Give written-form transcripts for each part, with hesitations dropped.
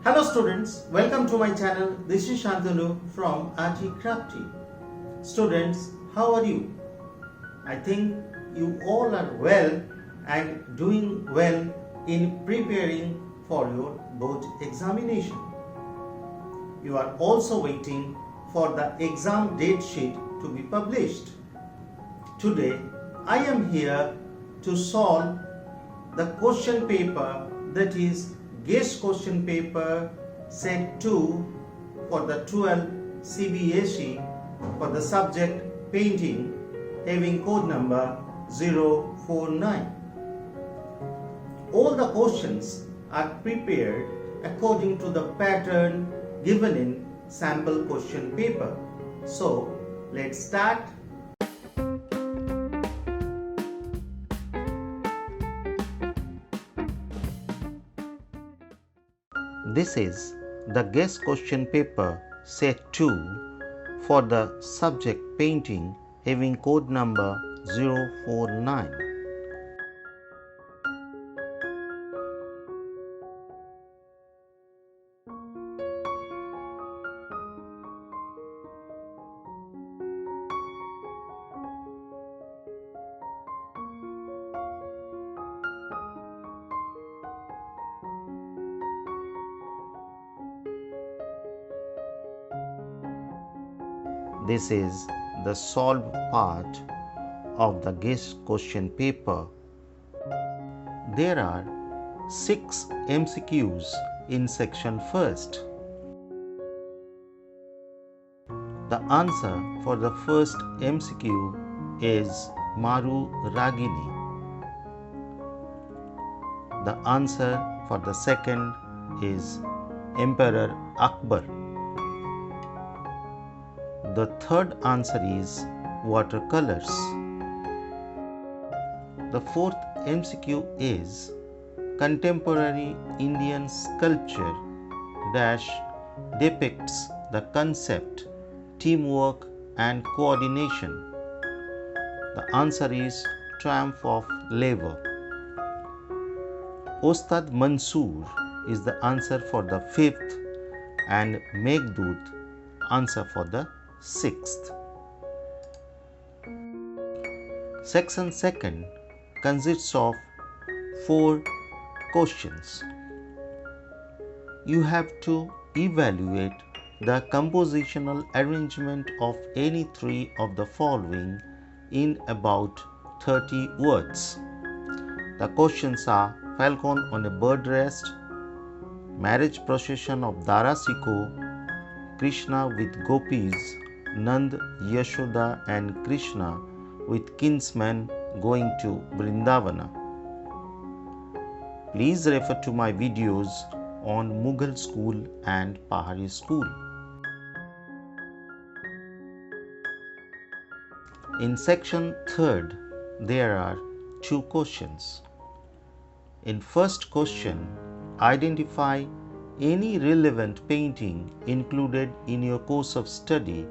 Hello students, welcome to my channel. This is Shantanu from ARTY KRAFTY. Students, how are you? I think you all are well and doing well in preparing for your board examination. You are also waiting for the exam date sheet to be published. Today, I am here to solve the question paper, that is guest question paper set 2 for the 12 CBSE for the subject painting, having code number 049. All the questions are prepared according to the pattern given in sample question paper. So let's start. This is the guest question paper set 2 for the subject painting, having code number 049. This is the solved part of the guest question paper. There are 6 MCQs in section first. The answer for the first MCQ is Maru Ragini. The answer for the second is Emperor Akbar. The third answer is watercolors. The fourth MCQ is contemporary Indian sculpture dash depicts the concept teamwork and coordination. The answer is triumph of labor. Ostad Mansoor is the answer for the fifth, and Meghdut answer for the sixth. Section second consists of 4 questions. You have to evaluate the compositional arrangement of any 3 of the following in about 30 words. The questions are Falcon on a bird rest, marriage procession of Darasiko, Krishna with gopis, Nand, Yashoda and Krishna with kinsmen going to Vrindavana. Please refer to my videos on Mughal school and Pahari school. In section 3rd, there are 2 questions. In first question, identify any relevant painting included in your course of study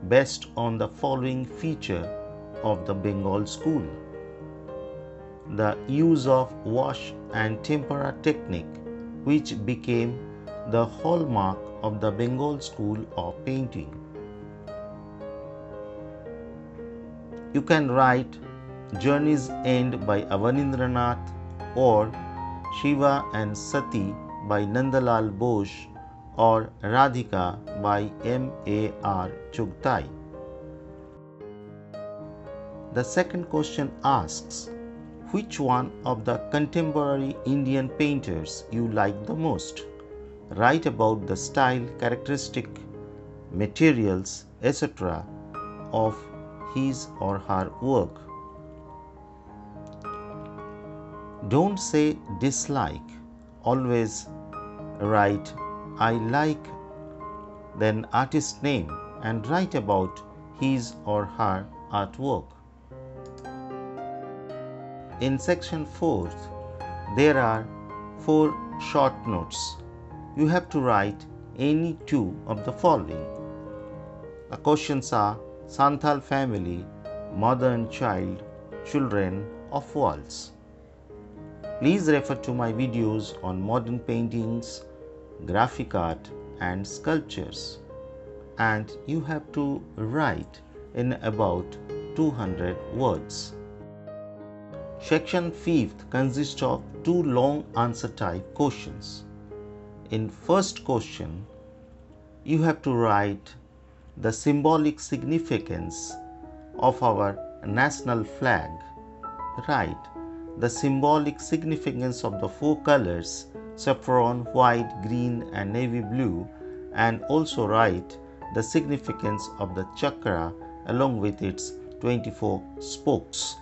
based on the following feature of the Bengal school. The use of wash and tempera technique, which became the hallmark of the Bengal school of painting. You can write Journey's End by Avanindranath or Shiva and Sati by Nandalal Bose or Radhika by M.A.R. Chugtai. The second question asks, which one of the contemporary Indian painters you like the most? Write about the style, characteristic, materials, etc. of his or her work. Don't say dislike. Always write I like, then artist name, and write about his or her artwork. In section 4th, there are 4 short notes. You have to write any 2 of the following. The questions are Santhal family, mother and child, children of walls. Please refer to my videos on modern paintings, graphic art and sculptures. And you have to write in about 200 words. Section 5th consists of 2 long answer type questions. In first question, you have to write the symbolic significance of our national flag. Write the symbolic significance of the 4 colors saffron, white, green and navy blue, and also write the significance of the chakra along with its 24 spokes.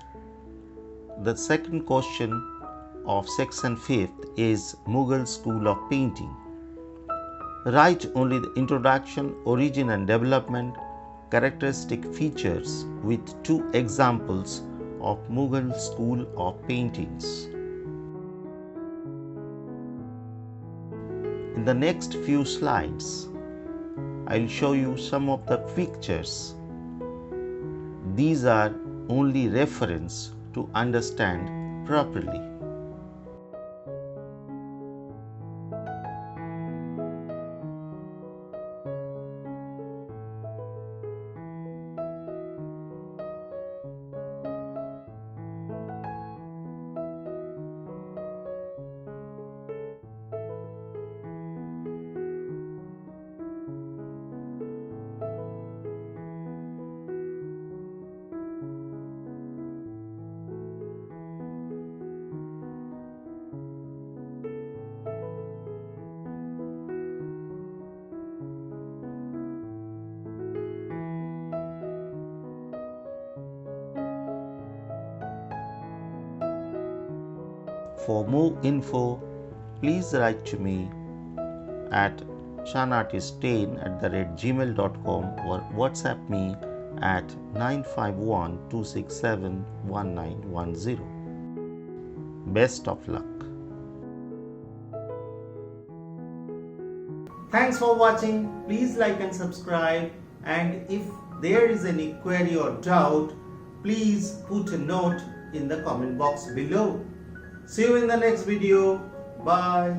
The second question of section 5th is Mughal School of Painting. Write only the introduction, origin and development, characteristic features with 2 examples of Mughal School of Paintings. In the next few slides, I will show you some of the pictures. These are only reference to understand properly. For more info, please write to me at shanartist10@gmail.com or WhatsApp me at 951-267-1910. Best of luck. Thanks for watching. Please like and subscribe, and if there is any query or doubt, please put a note in the comment box below. See you in the next video. Bye.